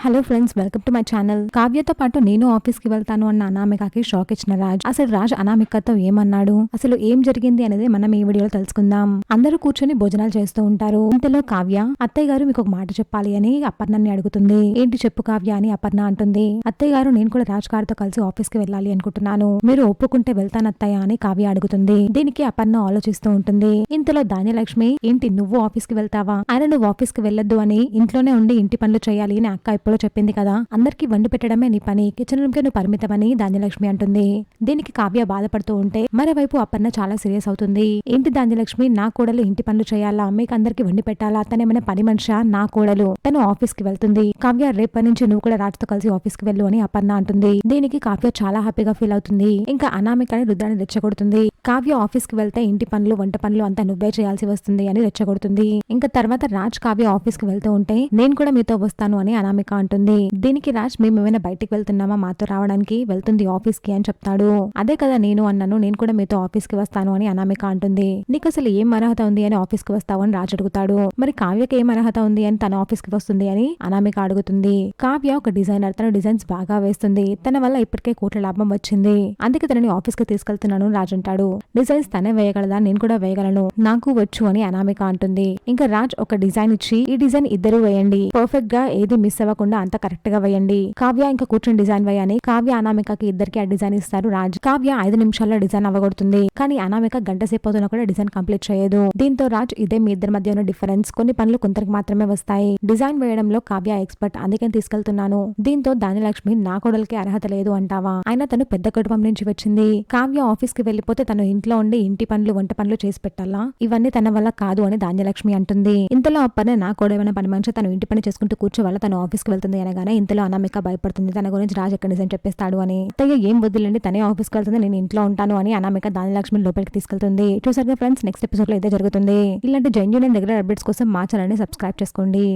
Hello friends, welcome to my channel. కావ్యతో పాటు నేను ఆఫీస్ కి వెళ్తాను అన్న అనామికకి షాక్ ఇచ్చిన రాజ్ అసలు రాజ్ అనామికతో ఏమన్నాడు, అసలు ఏం జరిగింది అనేది మనం ఈ వీడియోలో తెలుసుకుందాం. అందరూ కూర్చొని భోజనాలు చేస్తూ ఉంటారు. ఇంతలో కావ్య అత్తయ్య గారు మీకు ఒక మాట చెప్పాలి అని అపర్ణని అడుగుతుంది. ఏంటి చెప్పు కావ్య అని అపర్ణ అంటుంది. అత్తయ్య గారు, నేను కూడా రాజ్ గారితో కలిసి ఆఫీస్ కి వెళ్ళాలి అనుకుంటున్నాను, మీరు ఒప్పుకుంటే వెళ్తాను అత్తయ్య అని కావ్య అడుగుతుంది. దీనికి అపర్ణ ఆలోచిస్తూ ఉంటుంది. ఇంతలో ధాన్యలక్ష్మి, ఏంటి నువ్వు ఆఫీస్ కి వెళ్తావా, ఆయన నువ్వు ఆఫీస్ కి వెళ్ళొద్దు అని ఇంట్లోనే ఉండి ఇంటి పనులు చేయాలి అని అక్క ఎప్పుడో చెప్పింది కదా, అందరికి వండి పెట్టడమే నీ పని, కిచెన్ రూమ్ కి నువ్వు పరిమితమని ధాన్యలక్ష్మి అంటుంది. దీనికి కావ్య బాధపడుతూ ఉంటే మరోవైపు అపర్ణ చాలా సీరియస్ అవుతుంది. ఏంటి ధాన్యలక్ష్మి, నా కోడలు ఇంటి పనులు చేయాలా, మీకు అందరికి వండి పెట్టాలా, తనేమైనా పని మనిషా, నా కోడలు తను ఆఫీస్ కి వెళ్తుంది, కావ్య రేపటి నుంచి నువ్వు కూడా రాజుతో కలిసి ఆఫీస్ కి వెళ్ళు అని అపర్ణ అంటుంది. దీనికి కావ్య చాలా హ్యాపీగా ఫీల్ అవుతుంది. ఇంకా అనామికని రుద్రాన్ని రెచ్చగొడుతుంది. కావ్య ఆఫీస్ కి వెళ్తే ఇంటి పనులు వంట పనులు అంతా నువ్వే చేయాల్సి వస్తుంది అని రెచ్చగొడుతుంది. ఇంకా తర్వాత రాజ్ కావ్య ఆఫీస్ కి వెళ్తూ ఉంటే నేను కూడా మీతో వస్తాను అని అనామిక అంటుంది. దీనికి రాజ్, మేమేమైనా బయటికి వెళ్తున్నామా, మాతో రావడానికి, వెళ్తుంది ఆఫీస్ కి అని చెప్తాడు. అదే కదా నేను అన్నాను, నేను కూడా మీతో ఆఫీస్ కి వస్తాను అని అనామిక అంటుంది. నీకు అసలు ఏం అర్హత ఉంది అని ఆఫీస్ కి వస్తావు అని రాజ్ అడుగుతాడు. మరి కావ్యకి ఏం అర్హత ఉంది అని తన ఆఫీస్ కి వస్తుంది అని అనామిక అడుగుతుంది. కావ్య ఒక డిజైనర్, తన డిజైన్స్ బాగా వేస్తుంది, తన వల్ల ఇప్పటికే కోట్ల లాభం వచ్చింది, అందుకే తనని ఆఫీస్ కి తీసుకెళ్తున్నాను రాజ్ అంటాడు. డిజైన్స్ తనే వేయగలదా, నేను కూడా వేయగలను, నాకు వచ్చు అని అనామిక అంటుంది. ఇంకా రాజ్ ఒక డిజైన్ ఇచ్చి, ఈ డిజైన్ ఇద్దరు వేయండి, పర్ఫెక్ట్ గా ఏది మిస్ అవ్వకుండా అంత కరెక్ట్ గా వేయండి, కావ్య ఇంకా కూర్చొని డిజైన్ వేయని కావ్య అనామికకి ఇద్దరికి ఆ డిజైన్ ఇస్తారు రాజ్. కావ్య 5 నిమిషాల్లో డిజైన్ అవ్వగొడుతుంది, కానీ అనామిక గంట సేపు అవుతున్నా కూడా డిజైన్ కంప్లీట్ చేయదు. దీంతో రాజ్, ఇదే మీ ఇద్దరి మధ్య ఉన్న డిఫరెన్స్, కొన్ని పనులు కొందరికి మాత్రమే వస్తాయి, డిజైన్ వేయడంలో కావ్య ఎక్స్పర్ట్, అందుకని తీసుకెళ్తున్నాను. దీంతో ధాన్యలక్ష్మి, నా కోడలికి అర్హత లేదు అంటావా, అయినా తను పెద్ద కుటుంబం నుంచి వచ్చింది, కావ్య ఆఫీస్ కి వెళ్లిపోతే తను ఇంట్లో ఉండి ఇంటి పనులు వంట పనులు చేసి పెట్టాలా, ఇవన్నీ తన వల్ల కాదు అని ధాన్యలక్ష్మి అంటుంది. ఇంతలో అప్పనే నా కోడమైన పని మనిషి తను ఇంటి పని చేసుకుంటూ కూర్చోవాల, తను ఆఫీస్ కి వెళ్తుంది అనగానే ఇంతలో అనామిక భయపడుతుంది, తన గురించి రాజ్ ఎక్కడ నిజం చెప్పేస్తాడు అని. అత్తయ్య ఏం వద్దులేండి, తనే ఆఫీస్ కి వెళ్తుంది, నేను ఇంట్లో ఉంటాను అని అనామిక ధాన్యలక్ష్మి లోపలికి తీసుకెళ్తుంది. చూసారుగా ఫ్రెండ్స్, నెక్స్ట్ ఎపిసోడ్ లో ఇదే జరుగుతుంది. ఇలాంటి జెన్యూన్ అండ్ రెగ్యులర్ అప్డేట్స్ కోసం మా ఛానల్ ని సబ్స్క్రైబ్ చేసుకోండి.